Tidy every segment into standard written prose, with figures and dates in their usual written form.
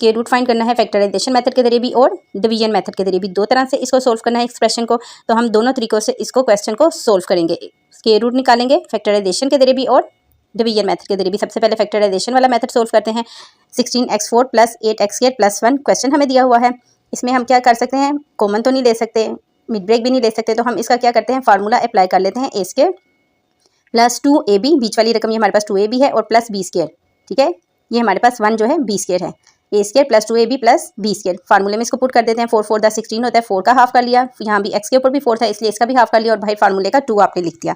Square root find करना है factorisation method के जरिए भी और डिवीजन मेथड के जरिए भी। दो तरह से इसको सोल्व करना है एक्सप्रेशन को, तो हम दोनों तरीकों से इसको क्वेश्चन को सोल्व करेंगे। स्क्वायर रूट निकालेंगे फैक्टराइजेशन के जरिए भी और डिवीजन मेथड के जरिए भी। सबसे पहले फैक्टराइजेशन वाला मेथड सोल्व करते हैं। 16x4 plus 8x2 plus 1 question हमें दिया हुआ है। इसमें हम क्या कर सकते हैं, कॉमन तो नहीं ले सकते, मिड ब्रेक भी नहीं ले सकते, तो हम इसका क्या करते हैं, फार्मूला अप्लाई कर लेते हैं। ए स्क्वायर प्लस 2ab, बीच वाली रकम ये हमारे पास 2ab है, और प्लस बी स्क्वायर। ठीक है, ये हमारे पास 1 जो है बी स्क्वायर है। A square plus 2ab plus B square, फार्मूले में इसको पुट कर देते हैं। 4 4 द 16 होता है, 4 का हाफ कर लिया, यहाँ भी एक्स के ऊपर भी 4 था इसलिए इसका भी हाफ कर लिया, और भाई फार्मूले का 2 आपने लिख दिया।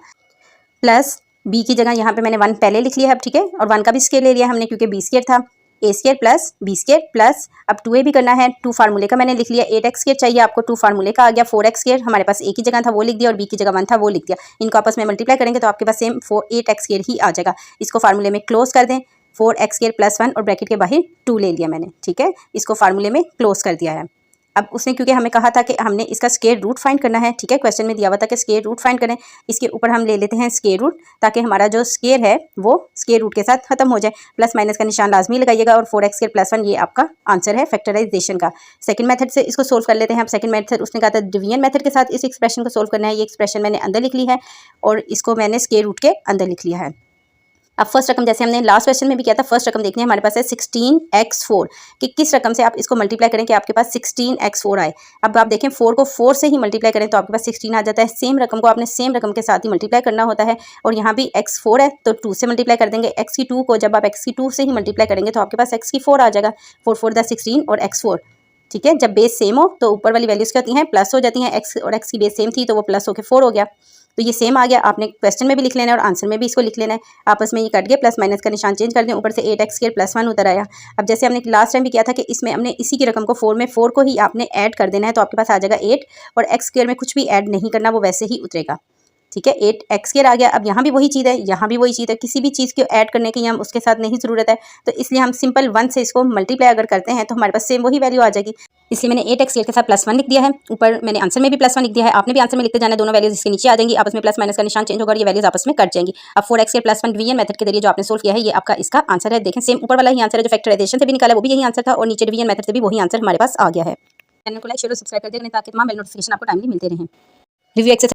प्लस बी की जगह यहाँ पे मैंने 1 पहले लिख लिया है, ठीक है, और 1 का भी स्क्वायर ले लिया हमने क्योंकि बी स्क्वायर था। A square plus B square plus अब 2a भी करना है, 2 फार्मूले का मैंने लिख लिया। 8x स्क्वायर चाहिए आपको, 2 फार्मूले का आ गया। 4x स्क्वायर हमारे पास a की जगह था वो लिख दिया, और b की जगह 1 था वो लिख दिया। इनको आपस में मल्टीप्लाई करेंगे तो आपके पास सेम 8x स्क्वायर ही आ जाएगा। इसको फार्मूले में क्लोज कर दें, 4x स्क्वायर प्लस 1 और ब्रैकेट के बाहर 2 ले लिया मैंने। ठीक है, इसको फार्मूले में क्लोज कर दिया है। अब उसने क्योंकि हमें कहा था कि हमने इसका स्क्वायर रूट फाइंड करना है, ठीक है, क्वेश्चन में दिया हुआ था कि स्क्वायर रूट फाइंड करें। इसके ऊपर हम ले लेते हैं स्क्वायर रूट, ताकि हमारा जो स्क्वायर है वो स्क्वायर रूट के साथ खत्म हो जाए। प्लस माइनस का निशान लाजमी लगाइएगा, और 4x स्क्वायर प्लस 1 ये आपका आंसर है फैक्टराइजेशन का। सेकंड मेथड से इसको सोल्व कर लेते हैं। अब सेकंड मेथड उसने कहा था डिवीजन मेथड के साथ इस एक्सप्रेशन को सोल्व करना है। ये एक्सप्रेशन मैंने अंदर लिख ली है और इसको मैंने स्क्वायर रूट के अंदर लिख लिया है। अब फर्स्ट रकम जैसे हमने लास्ट क्वेश्चन में भी किया था, फर्स्ट रकम देखनी है हमारे पास है 16x4 कि किस रकम से आप इसको मल्टीप्लाई करें कि आपके पास 16x4 आए। अब आप देखें 4 को 4 से ही मल्टीप्लाई करें तो आपके पास 16 आ जाता है। सेम रकम को आपने सेम रकम के साथ ही मल्टीप्लाई करना होता है, और यहाँ भी x4 है तो 2 से मल्टीप्लाई कर देंगे। x की 2 को जब आप x की 2 से ही मल्टीप्लाई करेंगे तो आपके पास x की 4 आ जाएगा। 4 4 द 16 और x4। ठीक है, जब बेस सेम हो तो ऊपर वाली वैल्यूज़ क्या होती हैं, प्लस हो जाती हैं। x और x की बेस सेम थी तो वो प्लस होकर 4 हो गया, तो ये सेम आ गया। आपने क्वेश्चन में भी लिख लेना है और आंसर में भी इसको लिख लेना है। आपस में ये कट गए, प्लस माइनस का निशान चेंज कर दें, ऊपर से 8x स्क्वायर प्लस 1 उतर आया। अब जैसे हमने लास्ट टाइम भी किया था कि इसमें हमने इसी की रकम को 4 में 4 को ही आपने ऐड कर देना है, तो आपके पास आ जाएगा 8, और x स्क्वायर में कुछ भी ऐड नहीं करना, वो वैसे ही उतरेगा। ठीक है, 8x स्क्वायर आ गया। अब यहाँ भी वही चीज़ है, यहाँ भी वही चीज़ है, किसी भी चीज़ को ऐड करने की हम उसके साथ नहीं ज़रूरत है, तो इसलिए हम सिंपल 1 से इसको मल्टीप्लाई अगर करते हैं तो हमारे पास सेम वही वैल्यू आ जाएगी। इसलिए मैंने 8x स्क्वायर के साथ प्लस 1 लिख दिया है। ऊपर मैंने आंसर में भी प्लस 1 लिख दिया है, आपने भी आंसर में लिखते जाना है। दोनों वैल्यूज इसके नीचे आ जाएंगी, आपस में प्लस माइनस का निशान चेंज होगा और ये वैल्यूज आपस में कट जाएंगी। अब 4x square plus 1 division method के जरिए जो आपने सोल्व किया है ये आपका इसका आंसर है। देखें सेम ऊपर वाला ही आंसर है, जो फैक्टराइजेशन से भी निकाला वो भी यही आंसर था, और नीचे डिवीजन मेथड से भी वही आंसर हमारे पास आ गया है। चैनल को लाइक शेयर और सब्सक्राइब कर दें ताकि तमाम नोटिफिकेशन आपको टाइमली मिलते रहें। Review exercise